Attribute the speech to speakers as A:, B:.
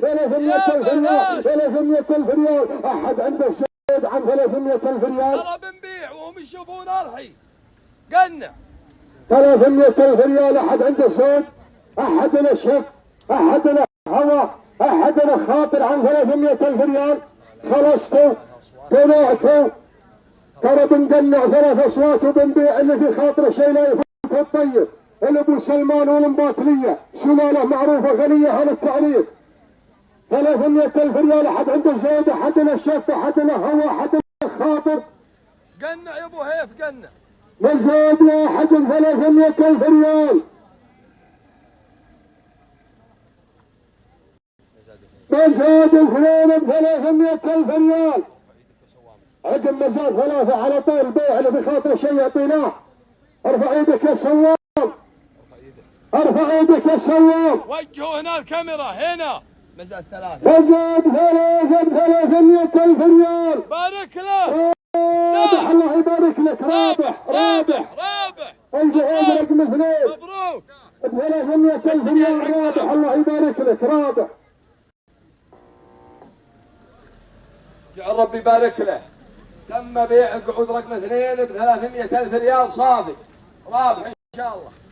A: 300,000 ريال 300,000 ريال. احد عنده الزود عن 300,000 ريال؟
B: ترى بنبيع وهم يشوفون ارحي. قنع
A: 300,000 ريال. احد عنده الزود؟ احدنا شك، احدنا هوى، احدنا خاطر عن 300,000 ريال؟ خلصتوا قنعتوا. ترى بنقنع 3 اصوات وبنبيع اللي في خاطره شيء لا يفوت الطيب. الابو سلمان والمباطليه سلاله معروفه غنيه عن التعريف. 300,000 ريال. احد عنده الزود، احدنا الشك، احدنا هوى، احدنا خاطر.
B: قنع يا ابو هيف قنع.
A: والزود واحد 300,000 ريال. مزاد 2 ب300,000 ريال. عقب مزاد 3 على طول البيع اللي بخاطر شيء يعطيناه. ارفع ايدك يا سوام، ارفع ايدك يا سوام.
B: وجهوا هنا الكاميرا هنا. مزاد 3.
A: مزاد 3 ب300,000 ريال.
B: بارك له.
A: رابح الله يبارك لك. رابح
B: رابح رابح.
A: الجهاز رقم 2
B: مبروك
A: ب 300,000 ريال. رابح الله يبارك لك. رابح
B: يا رب يبارك له. تم بيع القعود رقم 2 ب 300,000 ريال صافي. رابح ان شاء الله.